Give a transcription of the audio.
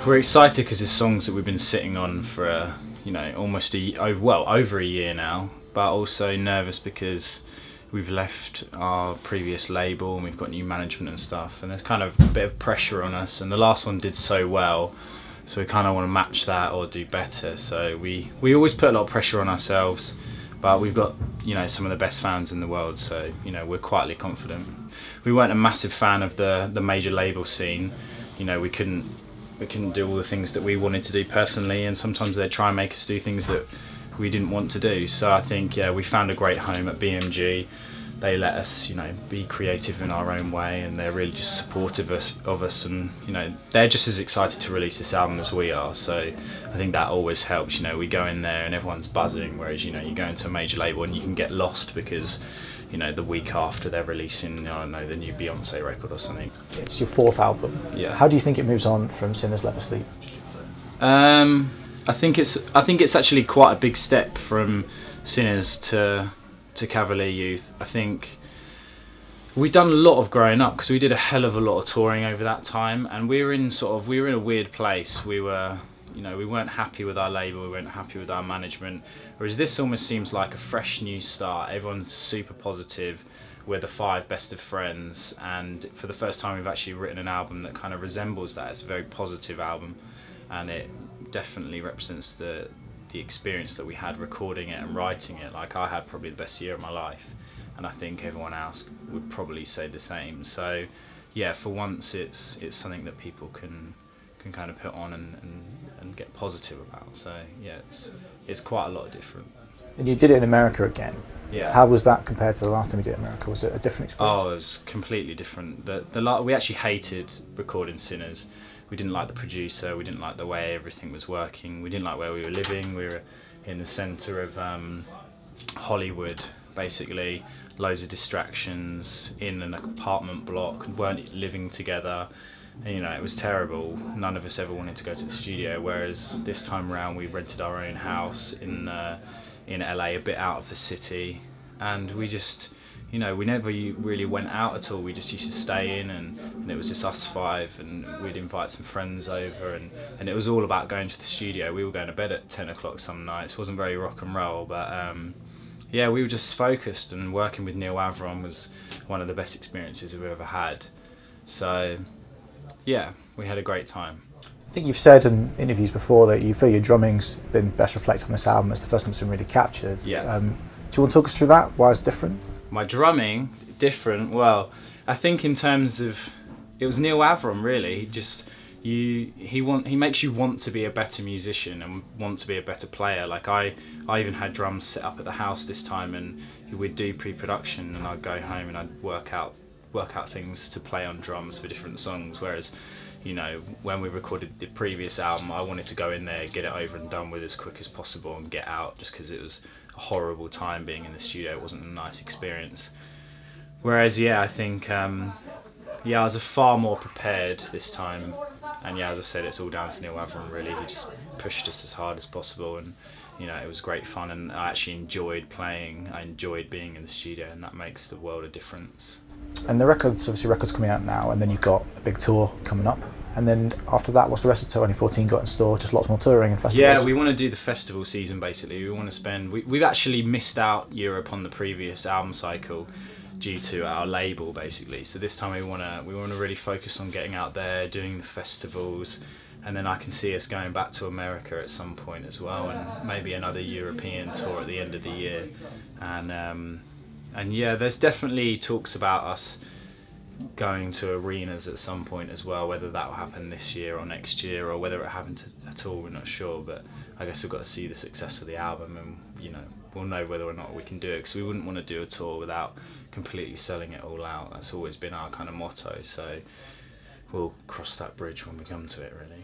we're excited because there's songs that we've been sitting on for almost over a year now, but also nervous because we've left our previous label and we've got new management and stuff, and there's kind of a bit of pressure on us, and the last one did so well, so we kind of want to match that or do better. So we always put a lot of pressure on ourselves, but we've got some of the best fans in the world, so we're quietly confident. We weren't a massive fan of the major label scene. We couldn't do all the things that we wanted to do personally, and sometimes they try and make us do things that we didn't want to do. So I think we found a great home at BMG. They let us be creative in our own way, and they're really just supportive of us, and they're just as excited to release this album as we are. So I think that always helps. We go in there and everyone's buzzing, whereas you go into a major label and you can get lost because the week after they're releasing, I don't know, the new Beyonce record or something. It's your 4th album. Yeah. How do you think it moves on from Sinners Left Asleep? I think it's actually quite a big step from Sinners to Cavalier Youth. I think we've done a lot of growing up because we did a hell of a lot of touring over that time, and we were in a weird place. We were we weren't happy with our label, we weren't happy with our management, whereas this almost seems like a fresh new start. Everyone's super positive, we're the 5 best of friends, and for the first time we've actually written an album that kind of resembles that. It's a very positive album, and it definitely represents the experience that we had recording it and writing it. Like, I had probably the best year of my life, and I think everyone else would probably say the same. So yeah, for once it's something that people can kind of put on and get positive about. So yeah, it's quite a lot different. And you did it in America again. Yeah. How was that compared to the last time you did it in America? Was it a different experience? Oh, it was completely different. We actually hated recording Sinners. We didn't like the producer, we didn't like the way everything was working, we didn't like where we were living. We were in the centre of Hollywood, basically, loads of distractions, in an apartment block, weren't living together. And, it was terrible. None of us ever wanted to go to the studio, whereas this time around we rented our own house in LA, a bit out of the city, and we just we never really went out at all. We just used to stay in, and it was just us 5, and we'd invite some friends over, and it was all about going to the studio. We were going to bed at 10 o'clock some nights. It wasn't very rock and roll, but yeah, we were just focused, and working with Neil Avron was one of the best experiences we've ever had. So yeah, we had a great time. I think you've said in interviews before that you feel your drumming's been best reflected on this album. It's the first time it's been really captured. Yeah. Do you want to talk us through that? Why it's different? My drumming, different. Well, I think in terms of, it was Neil Avron really. He makes you want to be a better musician and want to be a better player. Like I even had drums set up at the house this time, and we'd do pre-production, and I'd go home and I'd work out things to play on drums for different songs. Whereas, when we recorded the previous album, I wanted to go in there, get it over and done with as quick as possible and get out, just because it was a horrible time being in the studio. It wasn't a nice experience. Whereas yeah, I think I was far more prepared this time, and yeah, as I said, it's all down to Neil Avron really. He just pushed us as hard as possible, and it was great fun, and I actually enjoyed playing. I enjoyed being in the studio, and that makes the world of difference. And the record's coming out now, and then you've got a big tour coming up. And then after that, what's the rest of 2014 got in store? Just lots more touring and festivals? Yeah, we want to do the festival season basically. We want to spend... We've actually missed out Europe on the previous album cycle due to our label basically. So this time we want to really focus on getting out there, doing the festivals, and then I can see us going back to America at some point as well, and maybe another European tour at the end of the year. And yeah, there's definitely talks about us going to arenas at some point as well. Whether that will happen this year or next year, or whether it happens at all, we're not sure. But I guess we've got to see the success of the album, and we'll know whether or not we can do it, because we wouldn't want to do a tour without completely selling it all out. That's always been our kind of motto. So we'll cross that bridge when we come to it, really.